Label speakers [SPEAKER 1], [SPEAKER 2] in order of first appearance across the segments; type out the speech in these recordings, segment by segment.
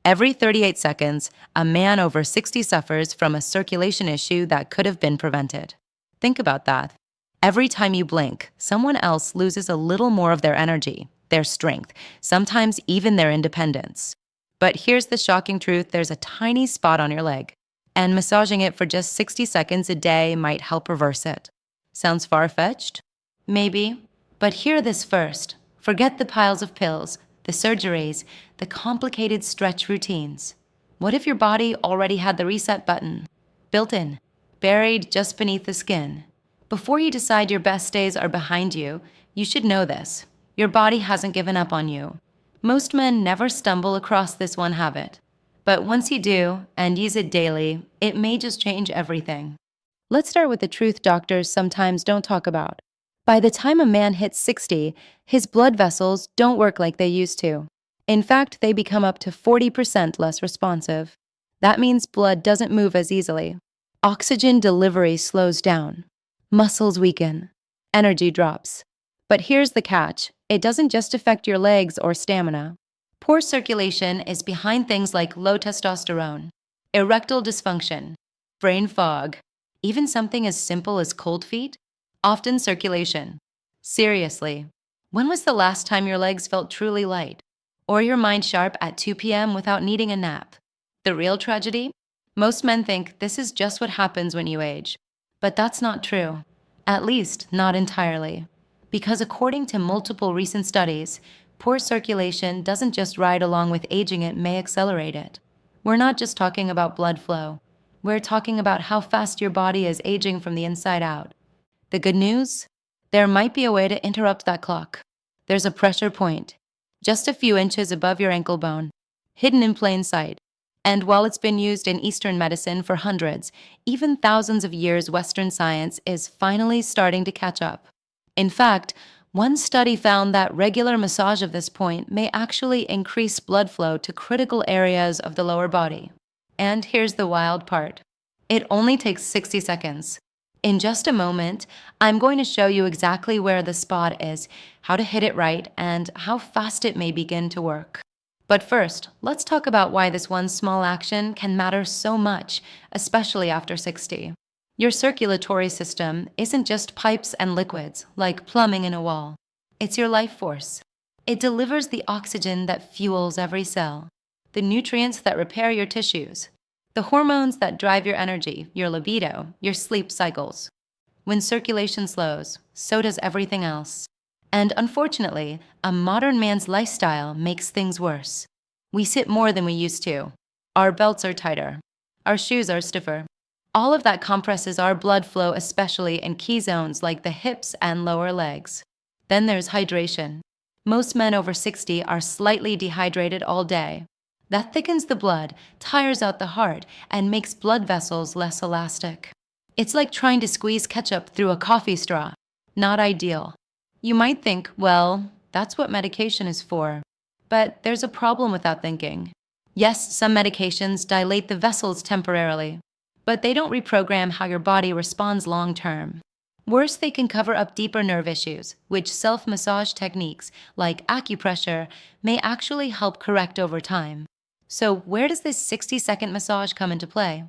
[SPEAKER 1] Every 38 seconds, a man over 60 suffers from a circulation issue that could have been prevented. Think about that. Every time you blink, someone else loses a little more of their energy, their strength, sometimes even their independence. But here's the shocking truth: there's a tiny spot on your leg, and massaging it for just 60 seconds a day might help reverse it. Sounds far-fetched? Maybe. But hear this first. Forget the piles of pills, the surgeries, the complicated stretch routines. What if your body already had the reset button, built in, buried just beneath the skin? Before you decide your best days are behind you, you should know this: your body hasn't given up on you. Most men never stumble across this one habit. But once you do, and use it daily, it may just change everything. Let's start with the truth doctors sometimes don't talk about. By the time a man hits 60, his blood vessels don't work like they used to. In fact, they become up to 40% less responsive. That means blood doesn't move as easily. Oxygen delivery slows down. Muscles weaken. Energy drops. But here's the catch: it doesn't just affect your legs or stamina. Poor circulation is behind things like low testosterone, erectile dysfunction, brain fog, even something as simple as cold feet. Often circulation. Seriously, when was the last time your legs felt truly light? Or your mind sharp at 2 p.m. without needing a nap? The real tragedy? Most men think this is just what happens when you age. But that's not true. At least, not entirely. Because according to multiple recent studies, poor circulation doesn't just ride along with aging, it may accelerate it. We're not just talking about blood flow. We're talking about how fast your body is aging from the inside out. The good news? There might be a way to interrupt that clock. There's a pressure point, just a few inches above your ankle bone, hidden in plain sight. And while it's been used in Eastern medicine for hundreds, even thousands of years, Western science is finally starting to catch up. In fact, one study found that regular massage of this point may actually increase blood flow to critical areas of the lower body. And here's the wild part: it only takes 60 seconds. In just a moment, I'm going to show you exactly where the spot is, how to hit it right, and how fast it may begin to work. But first, let's talk about why this one small action can matter so much, especially after 60. Your circulatory system isn't just pipes and liquids, like plumbing in a wall. It's your life force. It delivers the oxygen that fuels every cell, the nutrients that repair your tissues, the hormones that drive your energy, your libido, your sleep cycles. When circulation slows, so does everything else. And unfortunately, a modern man's lifestyle makes things worse. We sit more than we used to. Our belts are tighter. Our shoes are stiffer. All of that compresses our blood flow, especially in key zones like the hips and lower legs. Then there's hydration. Most men over 60 are slightly dehydrated all day. That thickens the blood, tires out the heart, and makes blood vessels less elastic. It's like trying to squeeze ketchup through a coffee straw. Not ideal. You might think, well, that's what medication is for. But there's a problem with that thinking. Yes, some medications dilate the vessels temporarily, but they don't reprogram how your body responds long term. Worse, they can cover up deeper nerve issues, which self-massage techniques like acupressure may actually help correct over time. So where does this 60-second massage come into play?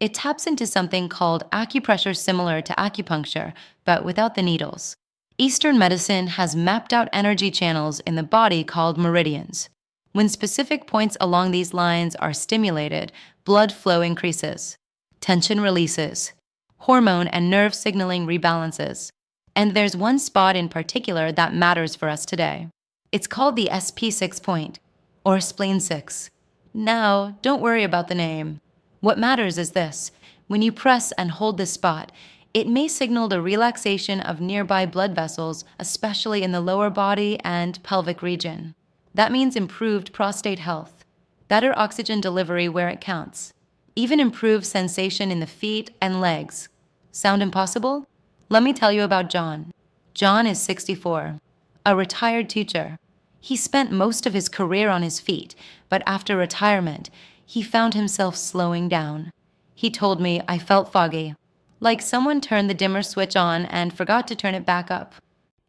[SPEAKER 1] It taps into something called acupressure, similar to acupuncture, but without the needles. Eastern medicine has mapped out energy channels in the body called meridians. When specific points along these lines are stimulated, blood flow increases, tension releases, hormone and nerve signaling rebalances. And there's one spot in particular that matters for us today. It's called the SP6 point, or spleen 6. Now, don't worry about the name. What matters is this: when you press and hold this spot, it may signal the relaxation of nearby blood vessels, especially in the lower body and pelvic region. That means improved prostate health, better oxygen delivery where it counts, even improved sensation in the feet and legs. Sound impossible? Let me tell you about John. John is 64, a retired teacher. He spent most of his career on his feet, but after retirement, he found himself slowing down. He told me, "I felt foggy, like someone turned the dimmer switch on and forgot to turn it back up."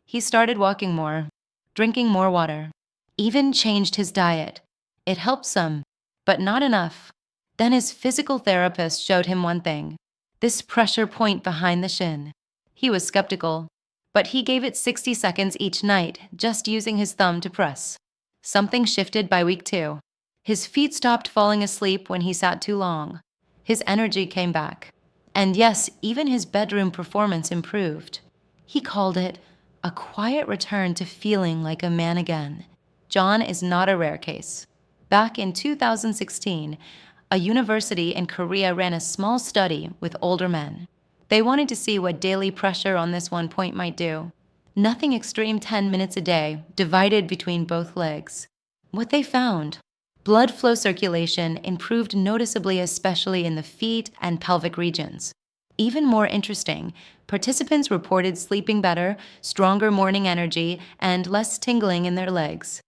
[SPEAKER 1] He started walking more, drinking more water, even changed his diet. It helped some, but not enough. Then his physical therapist showed him one thing: this pressure point behind the shin. He was skeptical, but he gave it 60 seconds each night, just using his thumb to press. Something shifted by week 2. His feet stopped falling asleep when he sat too long. His energy came back. And yes, even his bedroom performance improved. He called it a quiet return to feeling like a man again. John is not a rare case. Back in 2016, a university in Korea ran a small study with older men. They wanted to see what daily pressure on this one point might do. Nothing extreme, 10 minutes a day, divided between both legs. What they found: blood flow circulation improved noticeably, especially in the feet and pelvic regions. Even more interesting, participants reported sleeping better, stronger morning energy, and less tingling in their legs.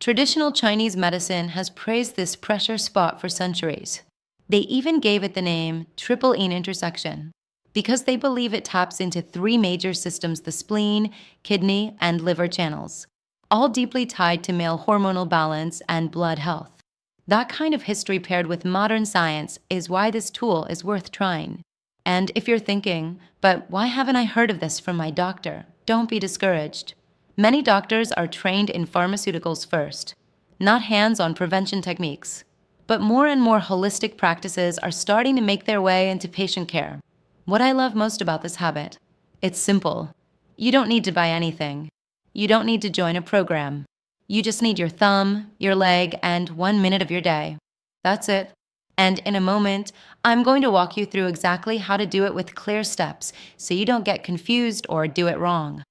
[SPEAKER 1] Traditional Chinese medicine has praised this pressure spot for centuries. They even gave it the name triple yin intersection, because they believe it taps into 3 major systems: the spleen, kidney, and liver channels, all deeply tied to male hormonal balance and blood health. That kind of history paired with modern science is why this tool is worth trying. And if you're thinking, but why haven't I heard of this from my doctor? Don't be discouraged. Many doctors are trained in pharmaceuticals first, not hands-on prevention techniques. But more and more holistic practices are starting to make their way into patient care. What I love most about this habit: it's simple. You don't need to buy anything. You don't need to join a program. You just need your thumb, your leg, and 1 minute of your day. That's it. And in a moment, I'm going to walk you through exactly how to do it with clear steps so you don't get confused or do it wrong.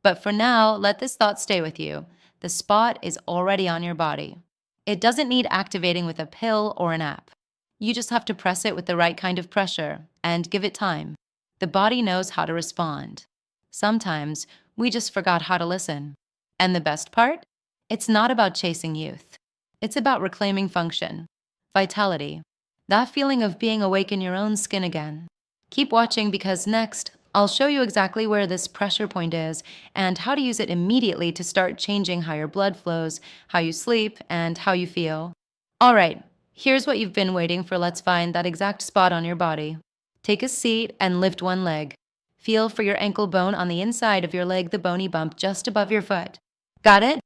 [SPEAKER 1] But for now, let this thought stay with you. The spot is already on your body. It doesn't need activating with a pill or an app. You just have to press it with the right kind of pressure and give it time. The body knows how to respond. Sometimes we just forgot how to listen. And the best part? It's not about chasing youth. It's about reclaiming function, vitality, that feeling of being awake in your own skin again. Keep watching, because next, I'll show you exactly where this pressure point is and how to use it immediately to start changing how your blood flows, how you sleep, and how you feel. All right, here's what you've been waiting for. Let's find that exact spot on your body. Take a seat and lift one leg. Feel for your ankle bone on the inside of your leg, the bony bump just above your foot. Got it?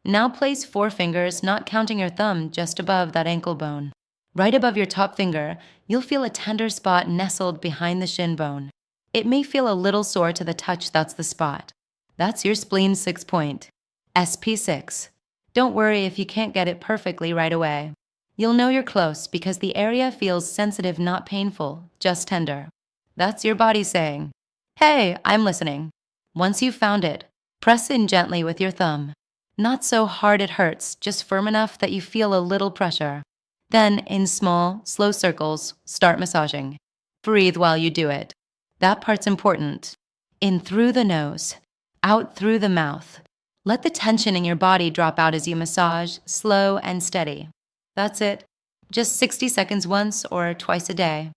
[SPEAKER 1] Now place 4 fingers, not counting your thumb, just above that ankle bone. Right above your top finger, you'll feel a tender spot nestled behind the shin bone. It may feel a little sore to the touch. That's the spot. That's your spleen 6 point, SP6. Don't worry if you can't get it perfectly right away. You'll know you're close because the area feels sensitive, not painful, just tender. That's your body saying, "Hey, I'm listening." Once you've found it, press in gently with your thumb. Not so hard it hurts, just firm enough that you feel a little pressure. Then, in small, slow circles, start massaging. Breathe while you do it. That part's important. In through the nose, out through the mouth. Let the tension in your body drop out as you massage, slow and steady. That's it. Just 60 seconds once or twice a day.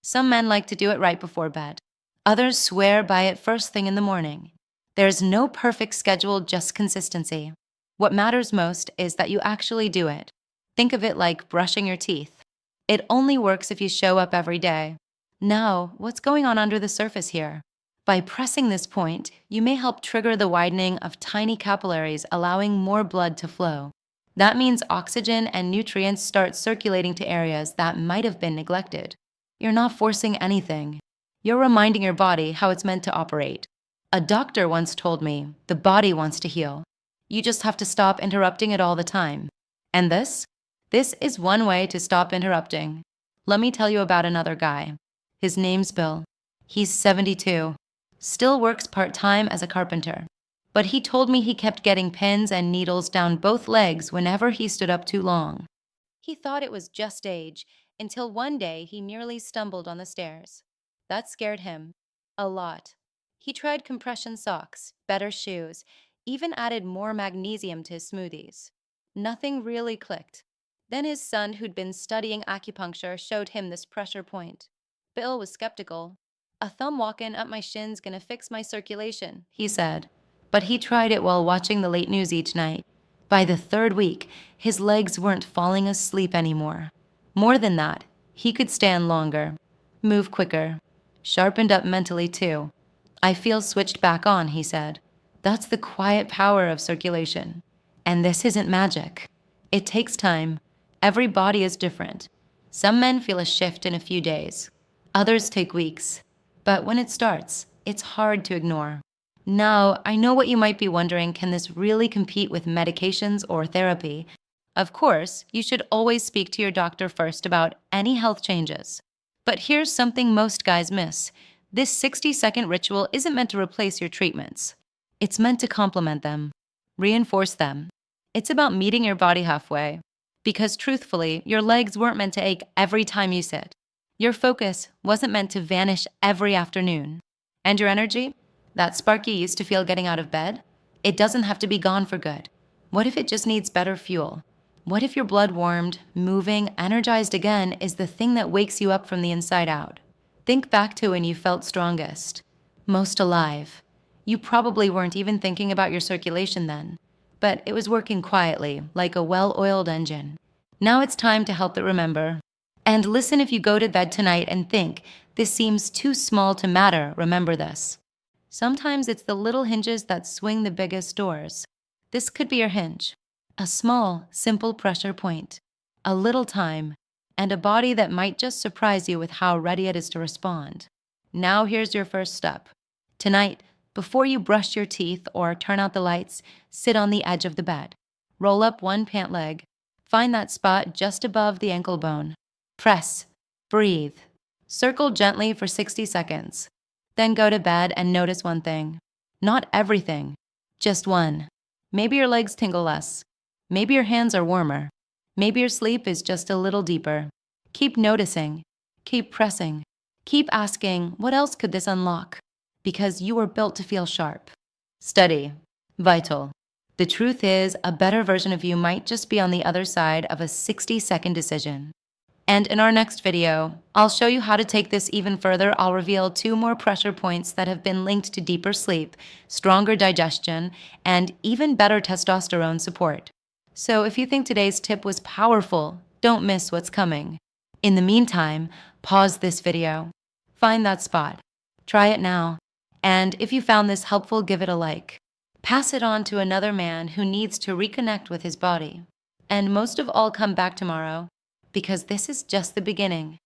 [SPEAKER 1] Some men like to do it right before bed. Others swear by it first thing in the morning. There's no perfect schedule, just consistency. What matters most is that you actually do it. Think of it like brushing your teeth. It only works if you show up every day. Now, what's going on under the surface here? By pressing this point, you may help trigger the widening of tiny capillaries, allowing more blood to flow. That means oxygen and nutrients start circulating to areas that might have been neglected. You're not forcing anything. You're reminding your body how it's meant to operate. A doctor once told me, the body wants to heal. You just have to stop interrupting it all the time. And this is one way to stop interrupting. Let me tell you about another guy. His name's Bill. He's 72. Still works part-time as a carpenter. But he told me he kept getting pins and needles down both legs whenever he stood up too long. He thought it was just age, until one day he nearly stumbled on the stairs. That scared him a lot. He tried compression socks, better shoes, even added more magnesium to his smoothies. Nothing really clicked. Then his son, who'd been studying acupuncture, showed him this pressure point. Bill was skeptical. "A thumb walking up my shin's gonna fix my circulation," he said. But he tried it while watching the late news each night. By the third week, his legs weren't falling asleep anymore. More than that, he could stand longer, move quicker, sharpened up mentally too. I feel switched back on, he said. That's the quiet power of circulation. And this isn't magic. It takes time. Every body is different. Some men feel a shift in a few days. Others take weeks. But when it starts, it's hard to ignore. Now, I know what you might be wondering, can this really compete with medications or therapy? Of course, you should always speak to your doctor first about any health changes. But here's something most guys miss. This 60-second ritual isn't meant to replace your treatments. It's meant to complement them, reinforce them. It's about meeting your body halfway. Because truthfully, your legs weren't meant to ache every time you sit. Your focus wasn't meant to vanish every afternoon. And your energy? That spark you used to feel getting out of bed? It doesn't have to be gone for good. What if it just needs better fuel? What if your blood warmed, moving, energized again is the thing that wakes you up from the inside out? Think back to when you felt strongest, most alive. You probably weren't even thinking about your circulation then, but it was working quietly, like a well-oiled engine. Now it's time to help it remember. And listen, if you go to bed tonight and think, this seems too small to matter, remember this. Sometimes it's the little hinges that swing the biggest doors. This could be your hinge. A small, simple pressure point, a little time, and a body that might just surprise you with how ready it is to respond. Now here's your first step. Tonight, before you brush your teeth or turn out the lights, sit on the edge of the bed. Roll up one pant leg. Find that spot just above the ankle bone. Press. Breathe. Circle gently for 60 seconds. Then go to bed and notice one thing. Not everything, just one. Maybe your legs tingle less. Maybe your hands are warmer. Maybe your sleep is just a little deeper. Keep noticing. Keep pressing. Keep asking, what else could this unlock? Because you were built to feel sharp. Steady. Vital. The truth is, a better version of you might just be on the other side of a 60-second decision. And in our next video, I'll show you how to take this even further. I'll reveal 2 more pressure points that have been linked to deeper sleep, stronger digestion, and even better testosterone support. So if you think today's tip was powerful, don't miss what's coming. In the meantime, pause this video. Find that spot. Try it now. And if you found this helpful, give it a like. Pass it on to another man who needs to reconnect with his body. And most of all, come back tomorrow, because this is just the beginning.